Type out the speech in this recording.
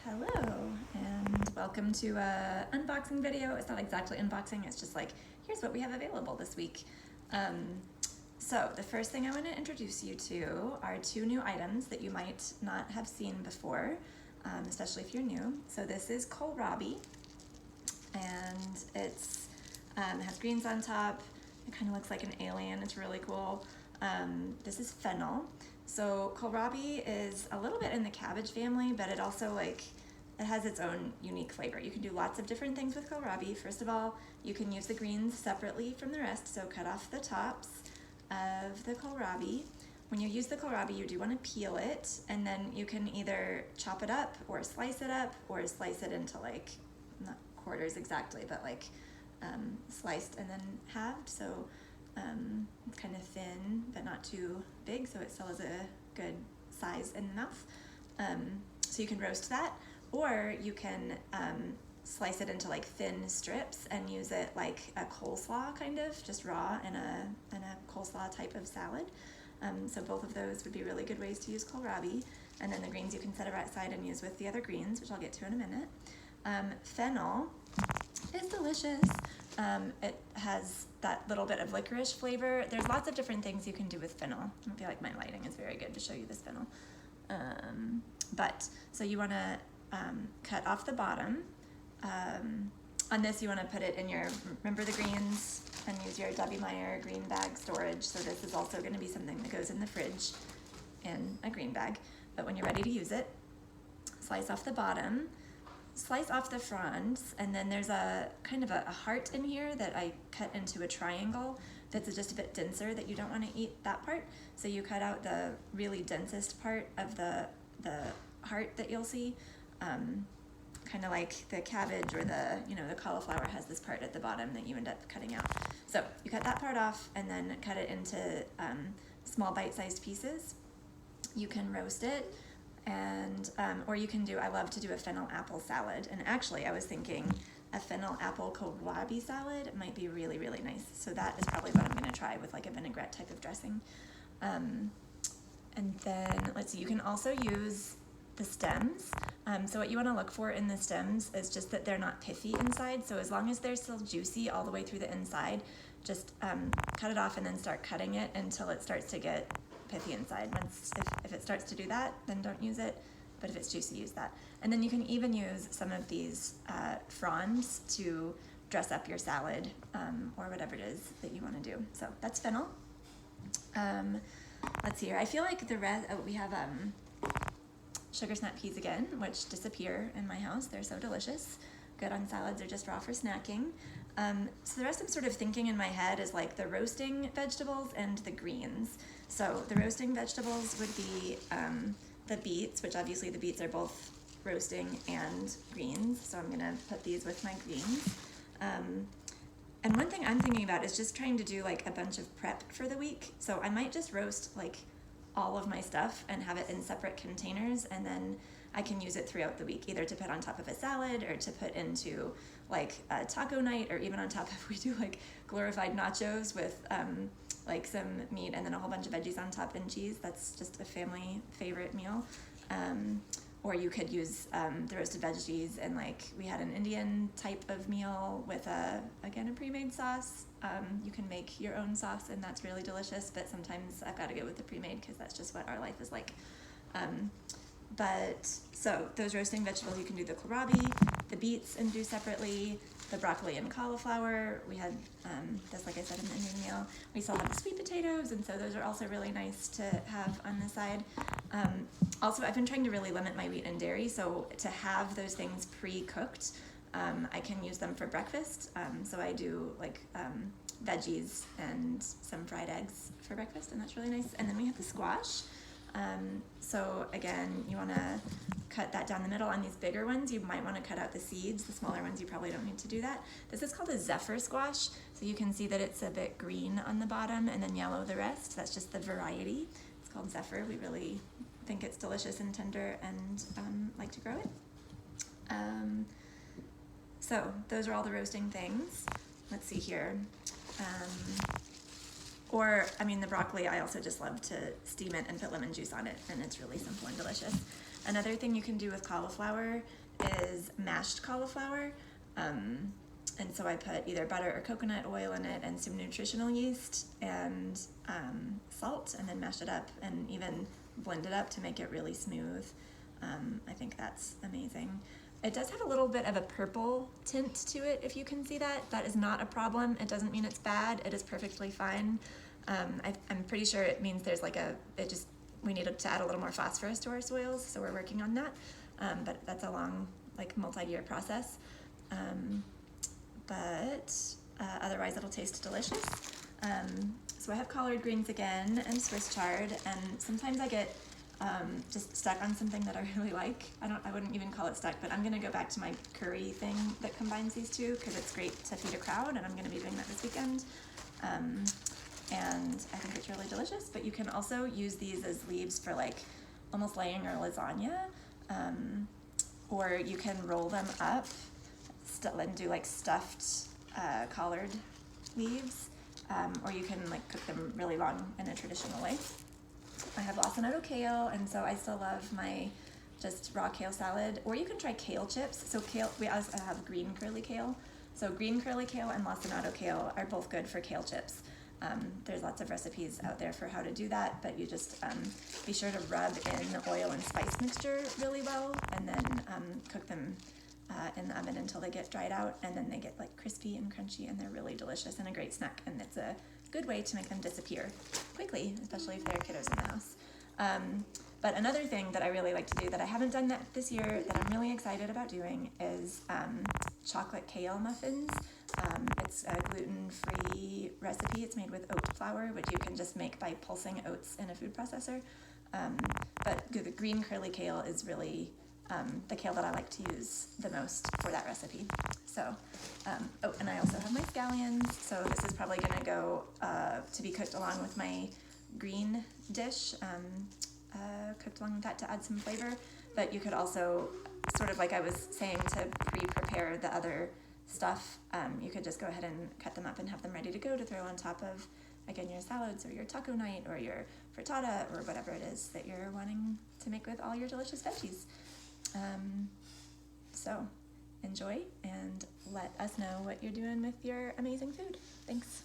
Hello, and welcome to an unboxing video. It's not exactly unboxing, it's just like, here's what we have available this week. So the first thing I want to introduce you to are two new items that you might not have seen before, especially if you're new. So this is kohlrabi, and it's has greens on top. It kind of looks like an alien. It's really cool. This is fennel. So kohlrabi is a little bit in the cabbage family, but it also it has its own unique flavor. You can do lots of different things with kohlrabi. First of all, you can use the greens separately from the rest, so cut off the tops of the kohlrabi. When you use the kohlrabi, you do want to peel it, and then you can either chop it up or slice it up or slice it into not quarters exactly, but sliced and then halved. So it's kind of thin, but not too big, so it still has a good size in the mouth. So you can roast that, or you can slice it into thin strips and use it like a coleslaw, kind of, just raw in a coleslaw type of salad. So both of those would be really good ways to use kohlrabi. And then the greens you can set aside and use with the other greens, which I'll get to in a minute. Fennel is delicious. It has that little bit of licorice flavor. There's lots of different things you can do with fennel. I feel like my lighting is very good to show you this fennel. So you want to cut off the bottom. On this, you want to put it in remember the greens, and use your Debbie Meyer green bag storage. So this is also going to be something that goes in the fridge in a green bag. But when you're ready to use it, slice off the bottom. Slice off the fronds, and then there's a kind of a heart in here that I cut into a triangle that's just a bit denser, that you don't want to eat that part. So you cut out the really densest part of the heart that you'll see, kind of like the cabbage or the cauliflower has this part at the bottom that you end up cutting out. So you cut that part off and then cut it into small bite-sized pieces. You can roast it. And or you can I love to do a fennel apple salad, and actually I was thinking a fennel apple kohlrabi salad might be really, really nice. So that is probably what I'm going to try with a vinaigrette type of dressing. And then let's see, you can also use the stems. So what you want to look for in the stems is just that they're not pithy inside. So as long as they're still juicy all the way through the inside, just cut it off and then start cutting it until it starts to get pithy inside. If it starts to do that, then don't use it, but if it's juicy, use that. And then you can even use some of these fronds to dress up your salad, or whatever it is that you want to do. So that's fennel. Let's see here. I feel like the rest, we have sugar snap peas again, which disappear in my house. They're so delicious. Good on salads or just raw for snacking. So the rest I'm sort of thinking in my head is the roasting vegetables and the greens. So the roasting vegetables would be the beets, which obviously the beets are both roasting and greens. So I'm going to put these with my greens. And one thing I'm thinking about is just trying to do a bunch of prep for the week. So I might just roast all of my stuff and have it in separate containers, and then I can use it throughout the week, either to put on top of a salad or to put into a taco night, or even on top if we do glorified nachos with some meat and then a whole bunch of veggies on top and cheese. That's just a family favorite meal. Or you could use the roasted veggies, and we had an Indian type of meal with a pre-made sauce. You can make your own sauce, and that's really delicious, but sometimes I've got to go with the pre-made because that's just what our life is like. So those roasting vegetables, you can do the kohlrabi, the beets and do separately, the broccoli and cauliflower. We had this, like I said, in the Indian meal. We still have the sweet potatoes, and so those are also really nice to have on the side. Also, I've been trying to really limit my wheat and dairy, so to have those things pre-cooked, I can use them for breakfast. So I do veggies and some fried eggs for breakfast, and that's really nice. And then we have the squash. So again, you want to cut that down the middle. On these bigger ones, you might want to cut out the seeds. The smaller ones, you probably don't need to do that. This is called a zephyr squash. So you can see that it's a bit green on the bottom and then yellow the rest. That's just the variety. It's called zephyr. We really think it's delicious and tender, and like to grow it. So those are all the roasting things. Let's see here. The broccoli, I also just love to steam it and put lemon juice on it, and it's really simple and delicious. Another thing you can do with cauliflower is mashed cauliflower. And so I put either butter or coconut oil in it and some nutritional yeast and salt, and then mash it up and even blend it up to make it really smooth. I think that's amazing. It does have a little bit of a purple tint to it, if you can see that. That is not a problem. It doesn't mean it's bad. It is perfectly fine. I'm pretty sure it means there's like we needed to add a little more phosphorus to our soils, so we're working on that. But that's a long, like, multi-year process. But otherwise it'll taste delicious. So I have collard greens again and Swiss chard, and sometimes I get just stuck on something that I really like. I wouldn't even call it stuck, but I'm gonna go back to my curry thing that combines these two because it's great to feed a crowd, and I'm gonna be doing that this weekend. And I think it's really delicious, but you can also use these as leaves for like almost laying or lasagna, or you can roll them up and do like stuffed collard leaves, or you can like cook them really long in a traditional way. I have lacinato kale, and so I still love my just raw kale salad, or you can try kale chips. So kale, we also have green curly kale. So green curly kale and lacinato kale are both good for kale chips. There's lots of recipes out there for how to do that, but you just be sure to rub in the oil and spice mixture really well, and then cook them in the oven until they get dried out, and then they get like crispy and crunchy, and they're really delicious and a great snack, and it's a good way to make them disappear quickly, especially if there are kiddos in the house. But another thing that I really like to do that I haven't done that this year that I'm really excited about doing is chocolate kale muffins. It's a gluten-free recipe. It's made with oat flour, which you can just make by pulsing oats in a food processor. But the green curly kale is really the kale that I like to use the most for that recipe. So, and I also have my scallions, so this is probably gonna go to be cooked along with my green dish, cooked along with that to add some flavor. But you could also, sort of like I was saying, to pre-prepare the other stuff, you could just go ahead and cut them up and have them ready to go to throw on top of, again, your salads or your taco night or your frittata or whatever it is that you're wanting to make with all your delicious veggies. So enjoy, and let us know what you're doing with your amazing food. Thanks.